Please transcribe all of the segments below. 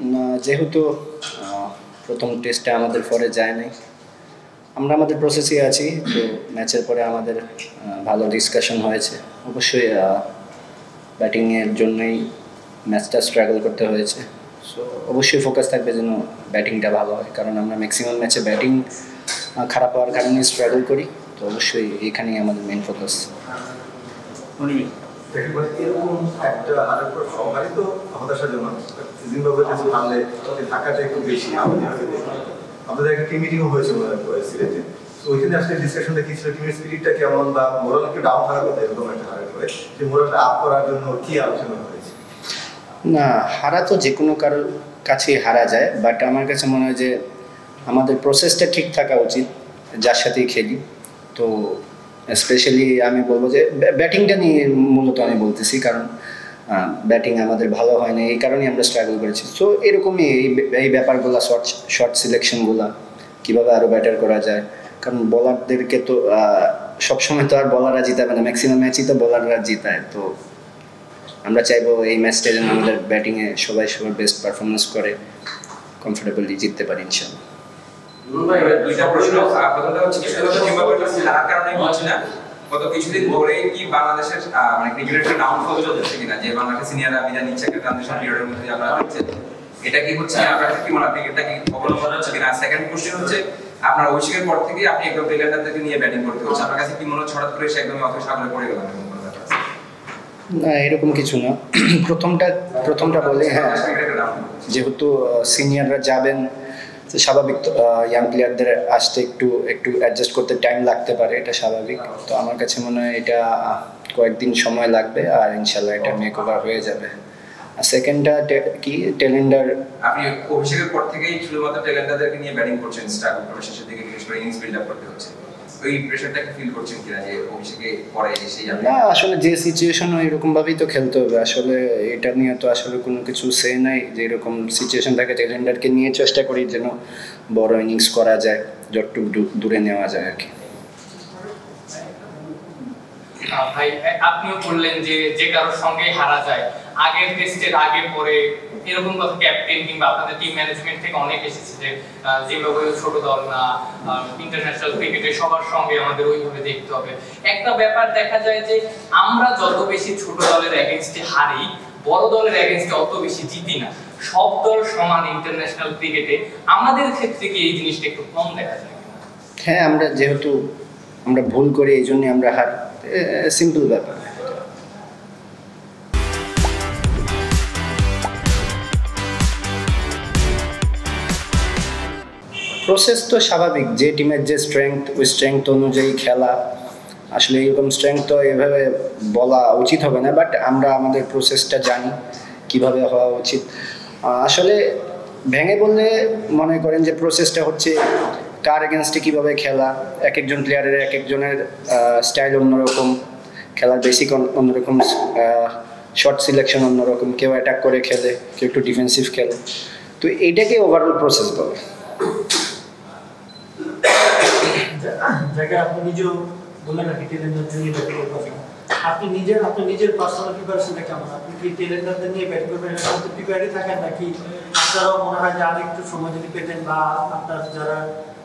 না, যেহেতু প্রথম টেস্টে আমাদের পরে যায় নাই, আমরা আমাদের প্রসেসে আছি। তো ম্যাচের পরে আমাদের ভালো ডিসকাশন হয়েছে। অবশ্যই ব্যাটিংয়ের জন্যই ম্যাচটা স্ট্রাগল করতে হয়েছে। সো অবশ্যই ফোকাস থাকবে যেন ব্যাটিংটা ভালো হয়, কারণ আমরা ম্যাক্সিমাম ম্যাচে ব্যাটিং খারাপ হওয়ার কারণে স্ট্রাগল করি। তো অবশ্যই এখানেই আমাদের মেন ফোকাস। এরকম একটা হারের পর সবারই তো হতাশার জন্য জিম্বাবুয়ে কাছে হারলে ঢাকাটা একটু বেশি আমাদের একটা টিম মিটিংও হয়েছে সিলেটে। তো ওইখানে আসলে ডিসকাশনটা কি ছিল, টিমের স্পিরিটটা কেমন বা মোরাল একটু ডাউন থাকার কথা এরকম একটা হারের পরে, যে মোরালটা আপ করার জন্য কি আলোচনা হয়েছে? না, হারা তো যে কোনো কারোর কাছেই হারা যায়, বাট আমার কাছে মনে হয় যে আমাদের প্রসেসটা ঠিক থাকা উচিত যার সাথেই খেলি। তো স্পেশালি আমি বলবো যে ব্যাটিংটা নিয়ে মূলত আমি বলতেছি, কারণ ব্যাটিং আমাদের ভালো হয় না, এই কারণেই আমরা স্ট্রাগল করেছি। সো এরকমই এই ব্যাপারগুলো, শর্ট সিলেকশনগুলো কীভাবে আরও ব্যাটার করা যায়, কারণ বলারদেরকে তো সবসময় তো আর বলাররা জিতাবে না, ম্যাক্সিমাম ম্যাচই তো বলাররা জিতায়। তো আমরা চাইবো এই ম্যাচটা যেন আমাদের ব্যাটিংয়ে সবাই সবার বেস্ট পারফরমেন্স করে কমফোর্টেবলি জিততে পারি ইনশাআল্লাহ। দুইটা প্রশ্ন। প্রথমটা হচ্ছে কি, শুধু জিম্বাবুয়ের হারার কারণেই বলছি না, গত কিছুদিন ধরে কি বাংলাদেশের মানে ক্রিকেটের একটা ডাউনফল চলছে কিনা, যে বাংলাদেশের সিনিয়ররা বিদায় নিচ্ছে একটা ট্রানজিশন পিরিয়ডের মধ্যে আপনারা হচ্ছে, এটা কি হচ্ছে আপনার কি মনে হয় ক্রিকেটটা কি অবলম্বন হচ্ছে কিনা? সেকেন্ড কোশ্চেন হচ্ছে, আপনার অভিষেকের পর থেকে আপনি একদম প্লেয়ারদেরকে নিয়ে ব্যাটিং করতে হচ্ছে, আপনার কাছে কি মনে হচ্ছে হঠাৎ করে সে একদমই অথবা সাগরে পড়ে গেল? না, এরকম কিছু না। প্রথমটা বলে, হ্যাঁ, যেহেতু সিনিয়ররা যাবেন, স্বাভাবিক ইয়াং প্লেয়ারদের আসতে একটু অ্যাডজাস্ট করতে টাইম লাগতে পারে, এটা স্বাভাবিক। তো আমার কাছে মনে হয় এটা কয়েকদিন সময় লাগবে, আর ইনশাল্লাহ এটা মেক ওভার হয়ে যাবে। আর সেকেন্ডটা কি, টেলেন্ডার আপনি অভিষেকের পর থেকেই শুধুমাত্র টেলেন্ডারদেরকে নিয়ে ব্যাটিং করছেন, স্ট্রাগল করে শেষের দিকে বিশেষ করে ইনিংস বিল্ড আপ করতে হচ্ছে, ওই প্রেশারটাকে ফিল করছেন কিনা যে অভিষেকে পরে এসেই? না, আসলে যে সিচুয়েশন এরকম ভাবেই তো খেলতে হবে। আসলে এটা নিয়ে তো আসলে কোনো কিছু সে নাই, যে এরকম সিচুয়েশন থাকে টেলেন্ডারকে নিয়ে চেষ্টা করি যেন বড় ইনিংস করা যায়, যতটুকু দূরে নেওয়া যায় আর কি। ভাই, আপনিও বললেন যে যে কারোর সঙ্গে হারা যায়, আগের টেস্টের আগে পরে এরকম কথা ক্যাপ্টেন কিংবা আপনাদের টিম ম্যানেজমেন্ট থেকে অনেক এসেছে যে জিম্বাবুয়ে ছোট দল না, ইন্টারন্যাশনাল ক্রিকেটে সবার সঙ্গে আমাদের ওইভাবে দেখতে হবে। একটা ব্যাপার দেখা যায় যে আমরা যত বেশি ছোট দলের এগেইনস্টে হারি, বড় দলের এগেইনস্টে অত বেশি জিতি না। সব দল সমান ইন্টারন্যাশনাল ক্রিকেটে, আমাদের ক্ষেত্রে কি এই জিনিসটা একটু কম দেখা যায়? হ্যাঁ, যেহেতু আমরা ভুল করি, এই জন্যই আমরা হার, সিম্পল ব্যাপার। প্রসেস তো স্বাভাবিক, যে টিমের যে স্ট্রেংথ, ওই স্ট্রেংথ অনুযায়ী খেলা। আসলে এরকম স্ট্রেংথ তো এভাবে বলা উচিত হবে না, বাট আমরা আমাদের প্রসেসটা জানি কিভাবে হওয়া উচিত। আসলে ভেঙে বললে মনে করেন যে প্রসেসটা হচ্ছে কার এগেনস্টে কীভাবে খেলা, এক একজন প্লেয়ারের এক একজনের স্টাইল অন্যরকম, খেলার বেসিক অন্যরকম, শর্ট সিলেকশন অন্যরকম, কেউ অ্যাটাক করে খেলে, কেউ একটু ডিফেন্সিভ খেলে। তো এইটাকে ওভারঅল প্রসেস বলে। আপনি নিজেও বললেন নাকি টেলেন্ডার নিয়ে ব্যাটিং করবেন, আপনি নিজের পার্সোনাল প্রিপারেশনটা কেমন? আপনি কি টেলেন্ডারদের নিয়ে ব্যাটিং করবেন এর প্রিপারেটরি থাকেন, নাকি আপনারাও মনে হয় যে আর একটু সময় যদি পেতেন, বা আপনার যারা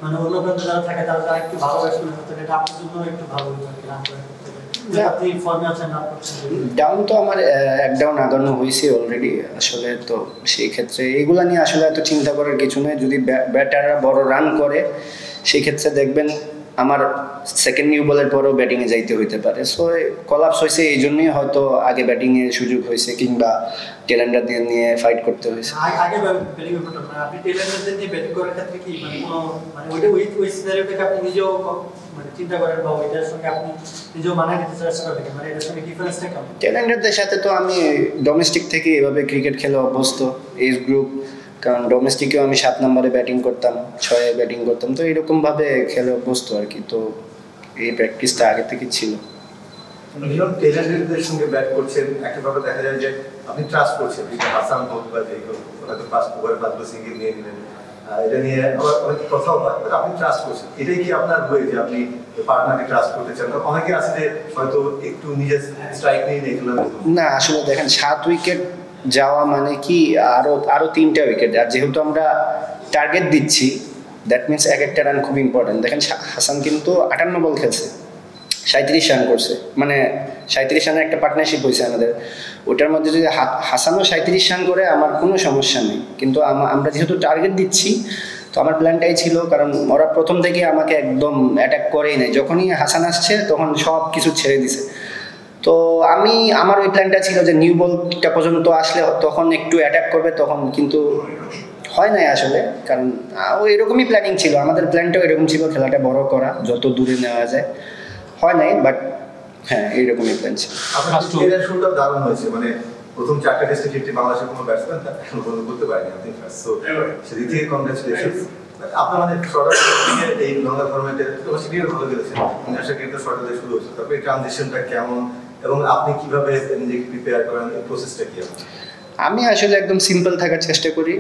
মানে অন্য প্রান্তে যারা থাকে তারা যারা একটু ভালো ব্যাটসম্যান হতেন, এটা আপনার জন্য একটু ভালো হতো রান করে করতে? আপনি ফর্মে আছেন না? ডাউন তো আমার এক ডাউন আগানো হয়েছে অলরেডি। আসলে তো সেই ক্ষেত্রে এইগুলা নিয়ে আসলে এত চিন্তা করার কিছু নেই। যদি ব্যাটাররা বড় রান করে, সেই ক্ষেত্রে দেখবেন আমার সেকেন্ড নিউ বলের পরেও ব্যাটিংয়ে যাইতে হইতে পারে। সো কলাপস হয়েছে, এই জন্যই হয়তো আগে ব্যাটিংয়ে সুযোগ হয়েছে, কিংবা টেলেন্ডারদের নিয়ে ফাইট করতে হয়েছে। আগে ব্যাটিং করতে না, আপনি টেলেন্ডারদের নিয়ে ব্যাটিং করার ক্ষেত্রে কি মানে কোনো মানে ওই সিনারিওটাকে আপনি নিজেও মানে চিন্তা করেন, বা ওইটার সঙ্গে আপনি নিজেও মানায় নিতে চেষ্টা করেন, মানে এটার সঙ্গে ডিফারেন্সটা কেমন? টেলেন্ডারদের সাথে তো আমি ডোমেস্টিক থেকে এভাবে ক্রিকেট খেলে অভ্যস্ত, এজ গ্রুপ, কারণ ডোমেস্টিকেও আমি 7 নম্বরে ব্যাটিং করতাম, 6-এ ব্যাটিং করতাম, তো এরকমভাবে খেলে অভ্যস্ত আর কি। তো এই প্র্যাকটিসটা আগে থেকে ছিল। টেলেন্ডারদের সঙ্গে ব্যাট করছেন, একটা ব্যাপার দেখা যায় যে আপনি ট্রাস্ট করছেন, হাসান হোক বা যে হয়তো ফার্স্ট ওভার বাদল সিংকে নিয়ে নিলেন, এটা নিয়ে আবার অনেক কথাও হয়, বাট আপনি ট্রাস্ট করছেন। এটাই কি আপনার হয়ে যে আপনি পার্টনারকে ট্রাস্ট করতে চান? অনেকে আছে যে হয়তো একটু নিজের স্ট্রাইক নিয়ে খেলেন। না, আসলে দেখেন 7 উইকেট যাওয়া মানে কি আরো আরো 3টা উইকেট, আর যেহেতু আমরা টার্গেট দিচ্ছি দ্যাট মিনস এক একটা রান খুব ইম্পর্টেন্ট। দেখেন হাসান কিন্তু 58 বল খেলছে, 37 রান করছে, মানে 37 রানের একটা পার্টনারশিপ হয়েছে আমাদের। ওটার মধ্যে যদি হাসানও 37 রান করে আমার কোনো সমস্যা নেই, কিন্তু আমরা যেহেতু টার্গেট দিচ্ছি তো আমার প্ল্যানটাই ছিল, কারণ ওরা প্রথম থেকে আমাকে একদম অ্যাটাক করেই নাই, যখনই হাসান আসছে তখন সব কিছু ছেড়ে দিছে। তো আমার ওই প্ল্যানটা ছিল যে নিউ বলটা পর্যন্ত আসলে তখন একটু অ্যাটাক করবে, তখন কিন্তু হয় নাই আসলে, কারণ ওই এরকমই প্ল্যানিং ছিল, আমাদের প্ল্যানটাও এরকম ছিল, খেলাটা বড় করা, যত দূরে নেওয়া যায়। হয় নাই, বাট হ্যাঁ এইরকমই প্ল্যান ছিল। আপনার ক্যারিয়ার শুরুটা দারুণ হয়েছে, মানে প্রথম 4টা টেস্টে 50 বাংলাদেশের কোনো ব্যাটসম্যান তা এখনো পর্যন্ত করতে পারেনি, আপনি ফার্স্ট। সো সেদিক থেকে কংগ্রাচুলেশন। আপনার মানে শর্ট এই লঙ্কা ফরম্যাটে তোমার সিরিয়াল ভালো খেলেছেন, ইন্টারন্যাশনাল ক্রিকেট তো শর্টে শুরু হয়েছে, তারপরে ট্রানজিশনটা কেমন এবং আপনি কিভাবে নিজেকে প্রিপেয়ার করেন, এই প্রসেসটা কি? আমি আসলে একদম সিম্পল থাকার চেষ্টা করি,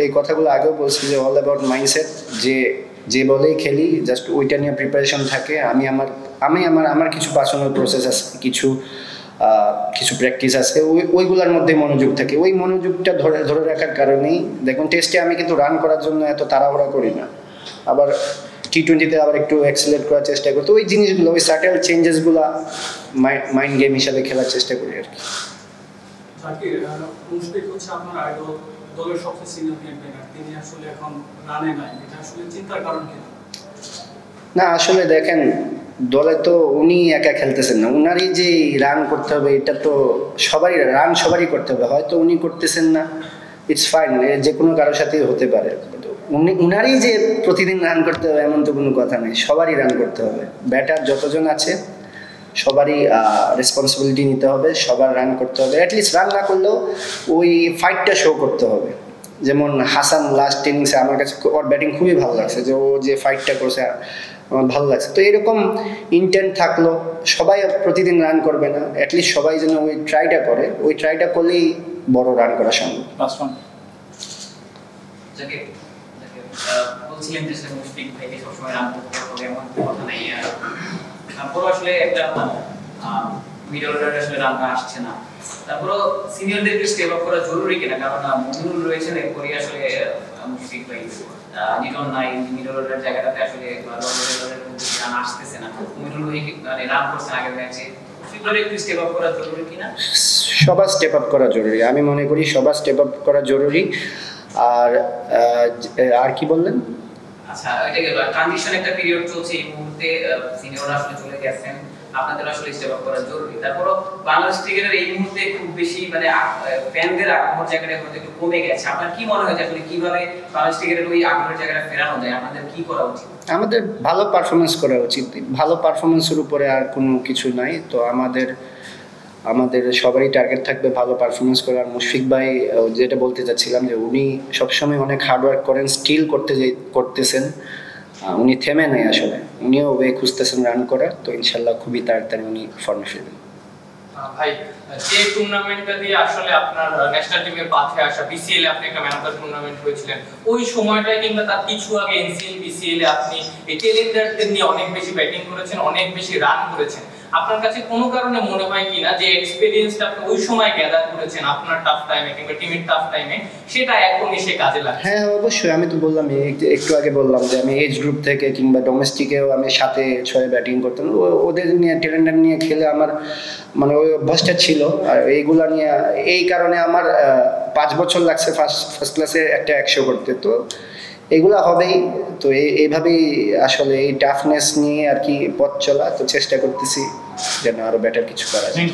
এই কথাগুলো আগেও বলছি যে অল অ্যাবাউট মাইন্ডসেট, যে বলেই খেলি জাস্ট ওইটা নিয়ে প্রিপারেশন থাকে। আমার কিছু পার্সোনাল প্রসেস আছে, কিছু প্র্যাকটিস আছে, ওইগুলোর মধ্যে মনোযোগ থাকে। ওই মনোযোগটা ধরে রাখার কারণেই দেখুন টেস্টে আমি কিন্তু রান করার জন্য এত তাড়াহুড়া করি না, আবার টি-20তে আবার একটু এক্সেলেট করার চেষ্টা করি। তো ওই জিনিসগুলো, ওই সাটেল চেঞ্জেসগুলো মাইন্ড গেম হিসাবে খেলার চেষ্টা করি আর কি। মুশফিক হচ্ছে আপনার আইডল, দলের সবচেয়ে সিনিয়র ক্যাম্পেইনার, তিনি আসলে এখন রানে নাই, এটা আসলে চিন্তার কারণ কি? না আসলে দেখেন দলে তো উনি একা খেলতেছেন না, উনারই যে রান করতে হবে এটা তো সবারই করতে হবে, হয়তো উনি করতেছেন না, ইটস ফাইন, যে কোনো কারোর সাথেই হতে পারে। উনারই যে প্রতিদিন রান করতে হবে এমন তো কোনো কথা নেই, সবারই রান করতে হবে। ব্যাটার যতজন আছে সবারই রেসপন্সিবিলিটি নিতে হবে, সবার রান করতে হবে, অ্যাটলিস্ট রান না করলেও ওই ফাইটটা শো করতে হবে। যেমন হাসান লাস্ট ইনিংসে আমার কাছে ওর ব্যাটিং খুবই ভালো লাগছে, যে ও যে ফাইটটা করছে আমার ভালো লাগছে। তো এরকম ইন্টেন্ট থাকলো, সবাই প্রতিদিন রান করবে না, অ্যাটলিস্ট সবাই যেন ওই ট্রাইটা করে, ওই ট্রাইটা করলেই বড় রান করা সম্ভব। বলছিলেন যে মুশফিক ভাইকে সবসময় রান করতে হবে এমন কথা নাই, তারপরও আসলে একটা মিডল অর্ডারে আসলে রানটা আসছে না, তারপরও সিনিয়রদেরকে স্টেপ আপ করা জরুরি কিনা? কারণ মমিনুল রয়েছেন, এরপরই আসলে মুশফিক ভাই, নিটন নাই, মিডল অর্ডার জায়গাটাতে আসলে রান আসতেছে না। মমিনুল ভাই মানে রান করছেন আগের ম্যাচে, মুশফিক ভাই একটু স্টেপ আপ করা জরুরি কিনা? সবার স্টেপ আপ করা জরুরি, আমি মনে করি সবার স্টেপ আপ করা জরুরি। আর কি বললেন? আচ্ছা, এটা গেল ট্রানজিশন, একটা পিরিয়ড চলছে এই মুহূর্তে, সিনিয়ররা আসলে চলে গেছেন, আপনাদের আসলে স্টেপ আপ করা জরুরি। তারপরও বাংলাদেশ ক্রিকেটের এই মুহূর্তে খুব বেশি মানে ফ্যানদের আগ্রহের জায়গাটা হয়তো একটু কমে গেছে, আপনার কি মনে হয় যে আসলে কিভাবে বাংলাদেশ ক্রিকেটের ওই আগ্রহের জায়গাটা ফেরানো যায়? আপনাদের কি করা উচিত? আমাদের ভালো পারফরমেন্স করা উচিত, ভালো পারফরমেন্সের উপরে আর কোনো কিছু নাই। তো আমাদের সবারই টার্গেট থাকবে ভালো পারফরমেন্স করা। আর মুশফিক ভাই যেটা বলতে চাচ্ছিলাম যে উনি সবসময় অনেক হার্ডওয়ার্ক করেন, স্টিল করতেছেন, উনি থেমে নেই আসলে, উনিও ওয়ে খুঁজতেছেন রান করার। তো ইনশাল্লাহ খুবই তাড়াতাড়ি উনি ফর্মে ফিরবেন। ভাই যে টুর্নামেন্টটা দিয়ে আসলে আপনার ন্যাশনাল টিমের পাথে আসা, বিসিএল এ আপনি একটা ম্যান অফ দ্য টুর্নামেন্ট হয়েছিলেন, ওই সময়টায় কিংবা তার কিছু আগে এনসিএল বিসিএল এ আপনি এই টেলেন্ডারদের নিয়ে অনেক বেশি ব্যাটিং করেছেন, অনেক বেশি রান করেছেন। আপনার কাছে কোনো কারণে মনে হয় কিনা যে এক্সপেরিয়েন্সটা আপনি ওই সময় গ্যাদার করেছেন আপনার টাফ টাইমে কিংবা টিমের টাফ টাইমে, সেটা এখন এসে কাজে লাগে? হ্যাঁ অবশ্যই, আমি তো বললাম একটু আগে বললাম যে আমি এজ গ্রুপ থেকে কিংবা ডোমেস্টিকেও আমি 7-6 ব্যাটিং করতাম, ওদের নিয়ে টেলেন্ডার নিয়ে খেলে আমার মানে ওই অভ্যাসটা ছিল। আর এইগুলা নিয়ে এই কারণে আমার 5 বছর লাগছে ফার্স্ট ক্লাসে একটা 100 করতে। তো এগুলা হবেই, তো এইভাবেই আসলে এই টাফনেস নিয়ে আর কি পথ চলা। তো চেষ্টা করতেছি যেন আরো বেটার কিছু করা যায়।